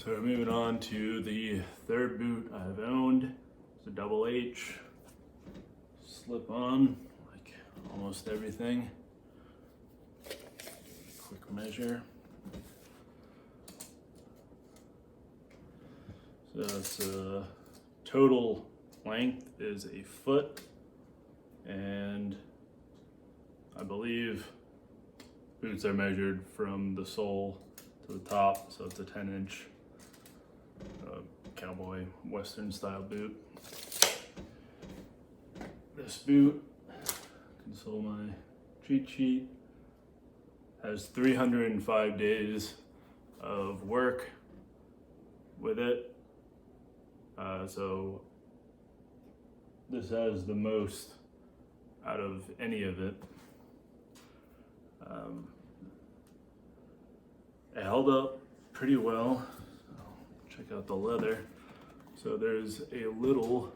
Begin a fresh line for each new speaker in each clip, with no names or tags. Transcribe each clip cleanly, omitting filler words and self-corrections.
So we're moving on to the third boot I've owned. It's a double H. Slip on like almost everything. Quick measure. So it's total length is a foot, and I believe boots are measured from the sole to the top, so it's a 10-inch Cowboy Western style boot. This boot, console my cheat sheet, has 305 days of work with it. So this has the most out of any of it. It held up pretty well. Check out the leather. So there's a little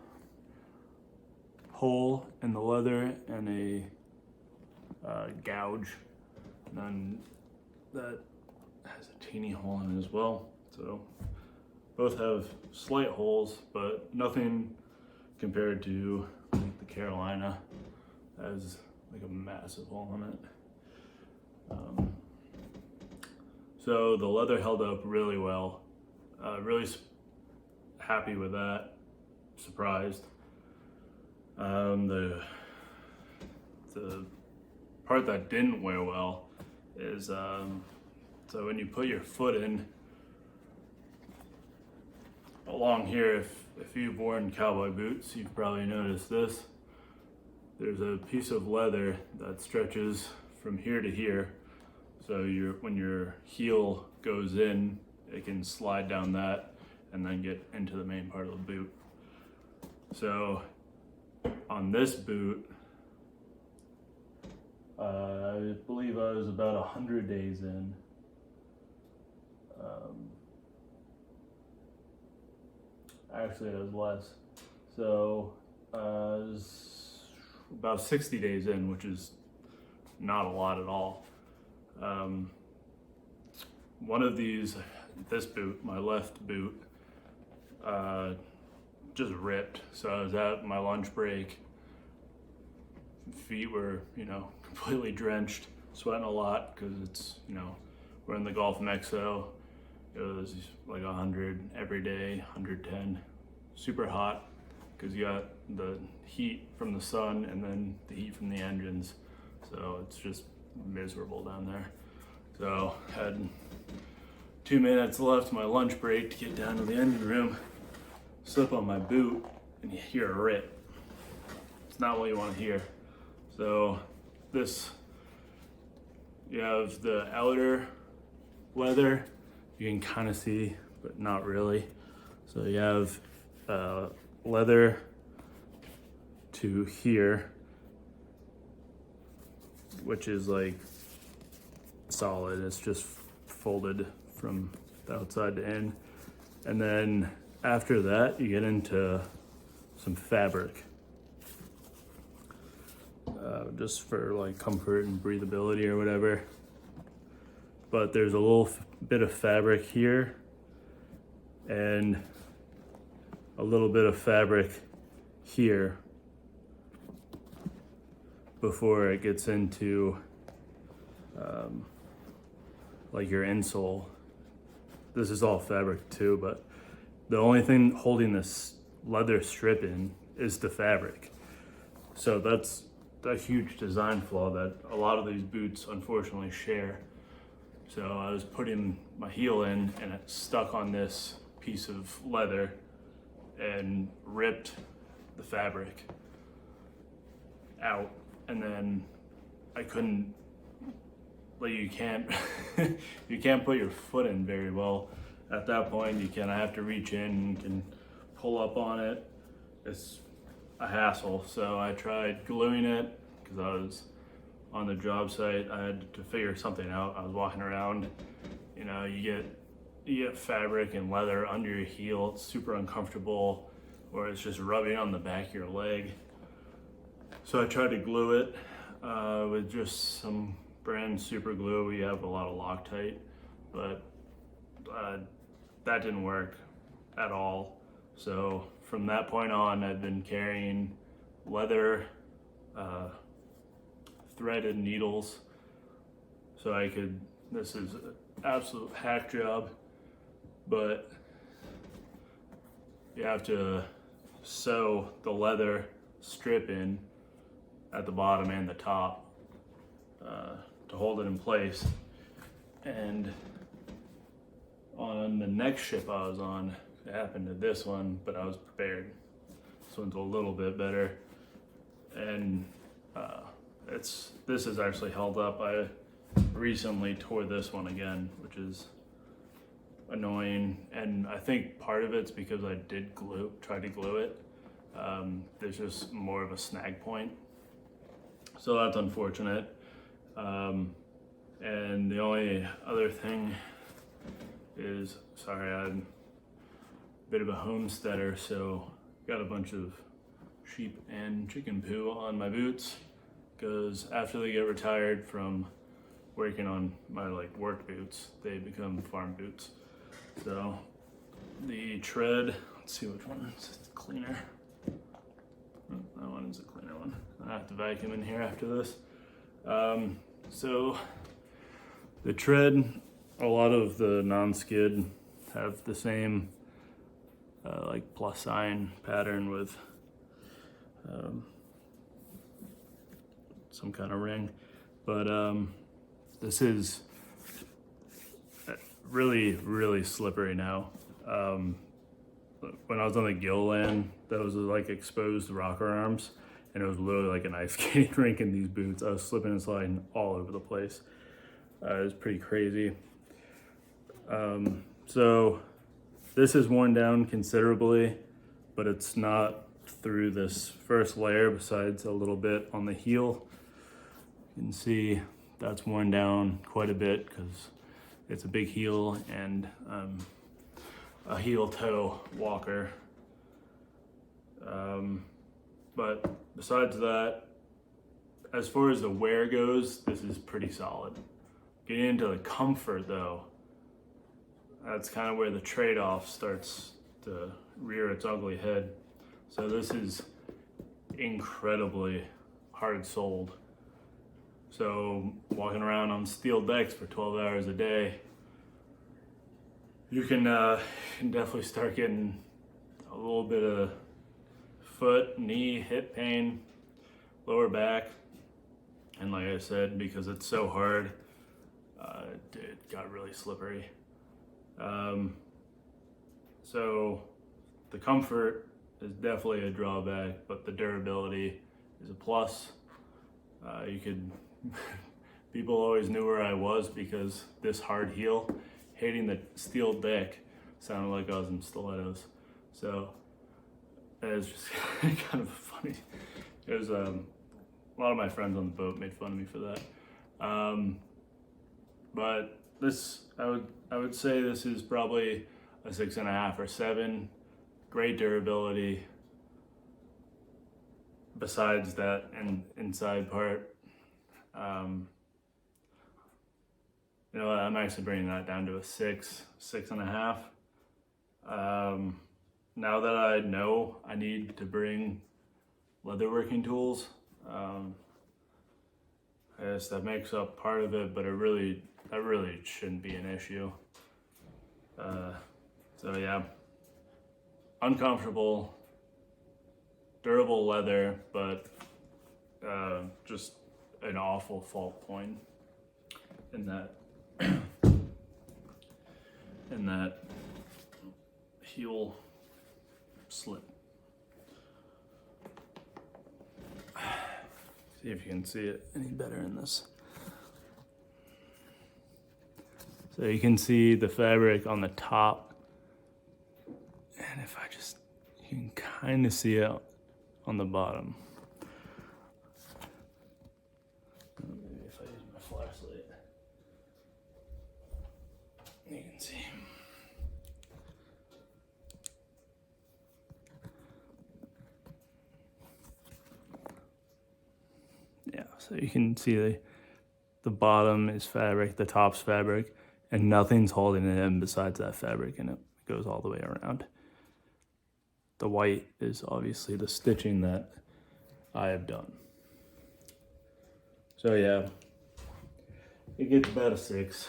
hole in the leather and a gouge, and then that has a teeny hole in it as well. So both have slight holes, but nothing compared to like the Carolina has like a massive hole in it. So the leather held up really well. Really happy with that. Surprised. The part that didn't wear well is so when you put your foot in along here, if you've worn cowboy boots, you've probably noticed this. There's a piece of leather that stretches from here to here. So when your heel goes in, it can slide down that and then get into the main part of the boot. So on this boot, I believe I was about 100 days in. Actually, it was less. So I was about 60 days in, which is not a lot at all. One of these, this boot, my left boot, just ripped. So I was at my lunch break. Feet were, completely drenched, sweating a lot because it's, we're in the Gulf of Mexico. It was like 100 every day, 110, super hot because you got the heat from the sun and then the heat from the engines. So it's just miserable down there. So had 2 minutes left my lunch break to get down to the engine room, slip on my boot, and you hear a rip. It's not what you want to hear. So this, you have the outer leather, you can kind of see, but not really. So you have leather to here, which is like solid. It's just folded from the outside to in. And then after that, you get into some fabric. Just for like comfort and breathability or whatever. But there's a little bit of fabric here and a little bit of fabric here before it gets into like your insole. This is all fabric too, but the only thing holding this leather strip in is the fabric. So that's a huge design flaw that a lot of these boots unfortunately share. So I was putting my heel in and it stuck on this piece of leather and ripped the fabric out, and then I couldn't, like, you can't you can't put your foot in very well at that point. You kind of have to reach in and can pull up on it. It's a hassle. So I tried gluing it because I was on the job site. I had to figure something out. I was walking around, you get fabric and leather under your heel. It's super uncomfortable, or it's just rubbing on the back of your leg. So I tried to glue it with just some brand super glue. We have a lot of Loctite, but that didn't work at all. So from that point on, I've been carrying leather threaded needles, so I could, this is an absolute hack job, but you have to sew the leather strip in at the bottom and the top to hold it in place. And on the next ship I was on, it happened to this one, but I was prepared. This one's a little bit better, and this is actually held up. I recently tore this one again, which is annoying, and I think part of it's because I did try to glue it. There's just more of a snag point, so that's unfortunate. And the only other thing is, sorry, I'm a bit of a homesteader, so got a bunch of sheep and chicken poo on my boots, because after they get retired from working on my work boots, they become farm boots. So the tread, let's see which one is cleaner. Oh, that one is a cleaner one. I have to vacuum in here after this. So the tread, a lot of the non-skid have the same plus sign pattern with some kind of ring, but this is really slippery now. When I was on the gill land, that was exposed rocker arms, and it was literally like an ice skating rink in these boots. I was slipping and sliding all over the place. It was pretty crazy. So this is worn down considerably, but it's not through this first layer, besides a little bit on the heel. You can see that's worn down quite a bit because it's a big heel and a heel toe walker. But besides that, as far as the wear goes, this is pretty solid. Getting into the comfort though, that's kind of where the trade-off starts to rear its ugly head. So this is incredibly hard soled. So walking around on steel decks for 12 hours a day, you can definitely start getting a little bit of foot, knee, hip pain, lower back. And like I said, because it's so hard, it got really slippery. So the comfort is definitely a drawback, but the durability is a plus. People always knew where I was because this hard heel, hitting the steel deck, sounded like I was in stilettos. So it's just kind of funny. There's a lot of my friends on the boat made fun of me for that. But this, I would say this is probably a 6.5 or 7. Great durability. Besides that inside part, you know, I'm actually bringing that down to a 6.5. Now that I know I need to bring leatherworking tools, I guess that makes up part of it, but that really shouldn't be an issue. So yeah, uncomfortable, durable leather, but just an awful fault point in that heel slip. See if you can see it any better in this. So you can see the fabric on the top, and if you can kind of see it on the bottom. Maybe if I use my flashlight, you can see. Yeah, so you can see the bottom is fabric, the top's fabric, and nothing's holding it in besides that fabric, and goes all the way around. The white is obviously the stitching that I have done. So yeah, it gets about a 6.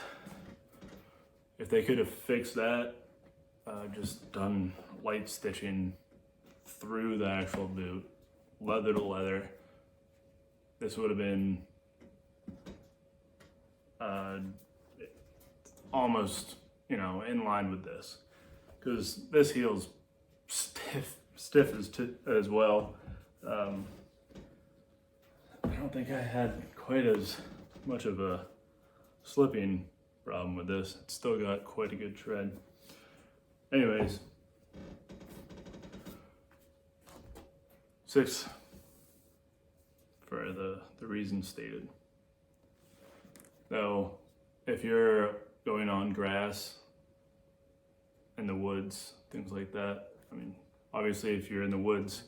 If they could have fixed that, just done light stitching through the actual boot, leather to leather, this would have been almost, you know, in line with this, because this heel's stiff as well. I don't think I had quite as much of a slipping problem with this. It's still got quite a good tread. Anyways, 6 for the reason stated. Though, if you're going on grass in the woods, things like that, I mean, obviously if you're in the woods,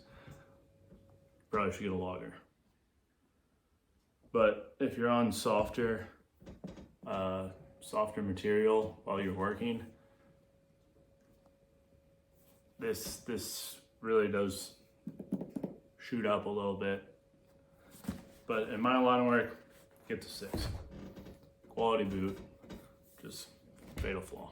you probably should get a logger. But if you're on softer material while you're working, this really does shoot up a little bit. But in my line of work, get to 6. Quality boot, just fatal flaw.